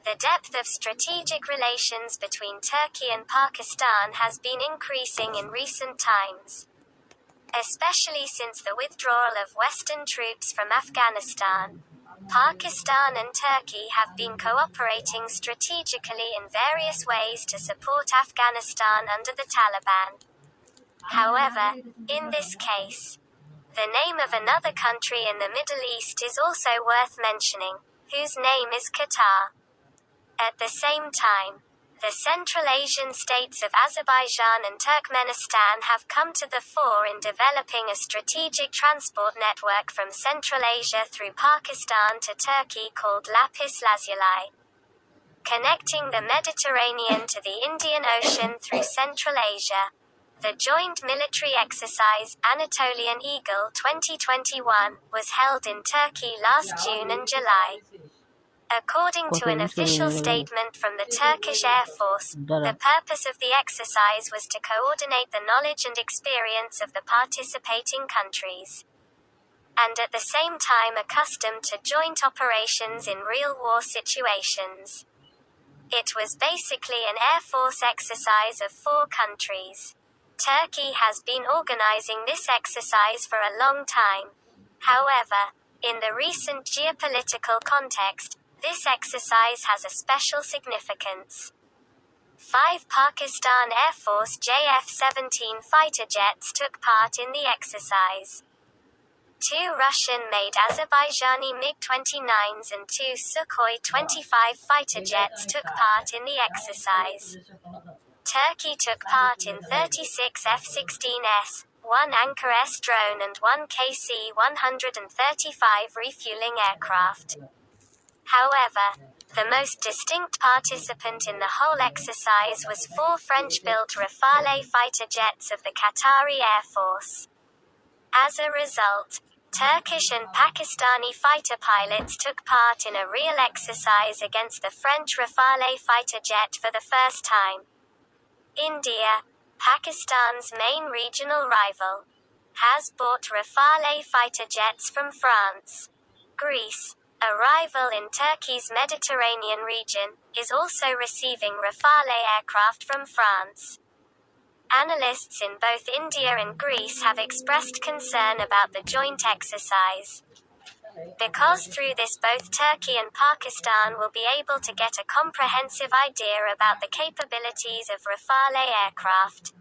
The depth of strategic relations between Turkey and Pakistan has been increasing in recent times, especially since the withdrawal of Western troops from Afghanistan. Pakistan and Turkey have been cooperating strategically in various ways to support Afghanistan under the Taliban. However, in this case, the name of another country in the Middle East is also worth mentioning, whose name is Qatar. At the same time, the Central Asian states of Azerbaijan and Turkmenistan have come to the fore in developing a strategic transport network from Central Asia through Pakistan to Turkey called Lapis Lazuli, connecting the Mediterranean to the Indian Ocean through Central Asia. The joint military exercise, Anatolian Eagle 2021, was held in Turkey last June and July. According to an official statement from the Turkish Air Force, the purpose of the exercise was to coordinate the knowledge and experience of the participating countries, and at the same time accustomed to joint operations in real war situations. It was basically an Air Force exercise of 4 countries. Turkey has been organizing this exercise for a long time. However, in the recent geopolitical context, this exercise has a special significance. 5 Pakistan Air Force JF-17 fighter jets took part in the exercise. 2 Russian-made Azerbaijani MiG-29s and 2 Sukhoi 25 fighter jets took part in the exercise. Turkey took part in 36 F-16S, 1 Anchor-S drone and 1 KC-135 refueling aircraft. However, the most distinct participant in the whole exercise was 4 French-built Rafale fighter jets of the Qatari Air Force. As a result, Turkish and Pakistani fighter pilots took part in a real exercise against the French Rafale fighter jet for the first time. India, Pakistan's main regional rival, has bought Rafale fighter jets from France. Greece, a rival in Turkey's Mediterranean region, is also receiving Rafale aircraft from France. Analysts in both India and Greece have expressed concern about the joint exercise, because through this both Turkey and Pakistan will be able to get a comprehensive idea about the capabilities of Rafale aircraft.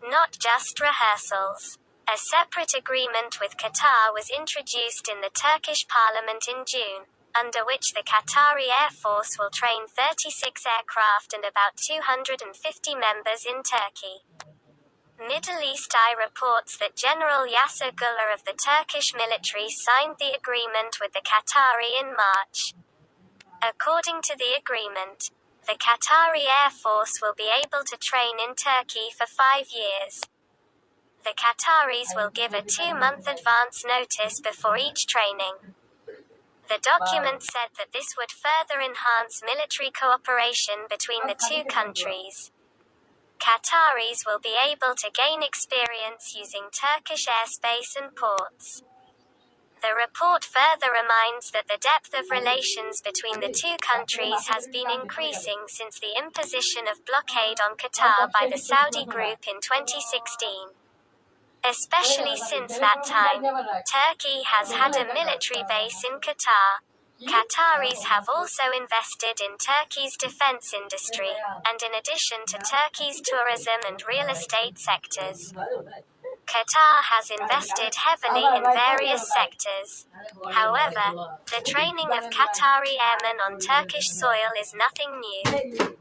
Not just rehearsals. A separate agreement with Qatar was introduced in the Turkish parliament in June, under which the Qatari Air Force will train 36 aircraft and about 250 members in Turkey. Middle East Eye reports that General Yasser Gullah of the Turkish military signed the agreement with the Qatari in March. According to the agreement, the Qatari Air Force will be able to train in Turkey for 5 years. The Qataris will give a 2-month advance notice before each training. The document said that this would further enhance military cooperation between the 2 countries. Qataris will be able to gain experience using Turkish airspace and ports. The report further reminds that the depth of relations between the 2 countries has been increasing since the imposition of blockade on Qatar by the Saudi group in 2016. Especially since that time, Turkey has had a military base in Qatar. Qataris have also invested in Turkey's defense industry, and in addition to Turkey's tourism and real estate sectors, Qatar has invested heavily in various sectors. However, the training of Qatari airmen on Turkish soil is nothing new.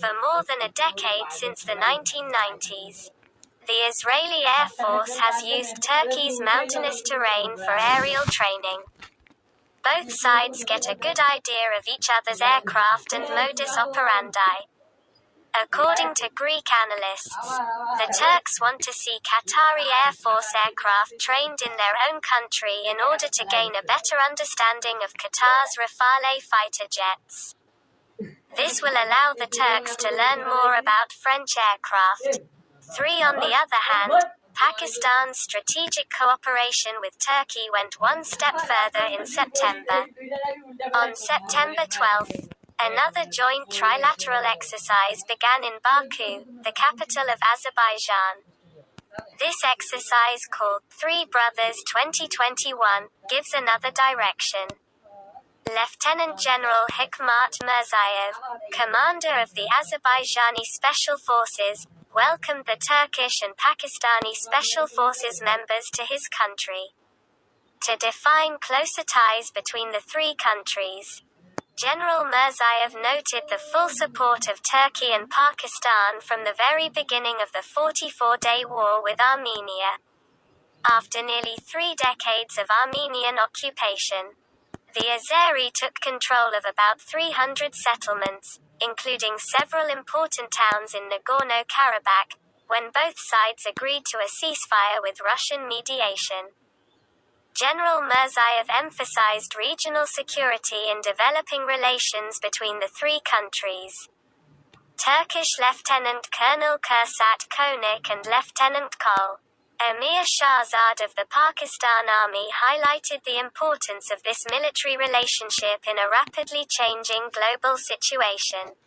For more than a decade since the 1990s, the Israeli Air Force has used Turkey's mountainous terrain for aerial training. Both sides get a good idea of each other's aircraft and modus operandi. According to Greek analysts, the Turks want to see Qatari Air Force aircraft trained in their own country in order to gain a better understanding of Qatar's Rafale fighter jets. This will allow the Turks to learn more about French aircraft. On the other hand, Pakistan's strategic cooperation with Turkey went one step further in September. On September 12, Another joint trilateral exercise began in Baku, the capital of Azerbaijan. This exercise, called Three Brothers 2021, gives another direction. Lieutenant General Hikmat Mirzayev, commander of the Azerbaijani Special Forces, welcomed the Turkish and Pakistani Special Forces members to his country. To define closer ties between the three countries, General Mirzayev noted the full support of Turkey and Pakistan from the very beginning of the 44-day war with Armenia. After nearly 3 decades of Armenian occupation, the Azeri took control of about 300 settlements, including several important towns in Nagorno-Karabakh, when both sides agreed to a ceasefire with Russian mediation. General Mirzayev emphasized regional security in developing relations between the three countries. Turkish Lieutenant Colonel Kursat Konik and Lieutenant Col. Amir Shahzad of the Pakistan Army highlighted the importance of this military relationship in a rapidly changing global situation.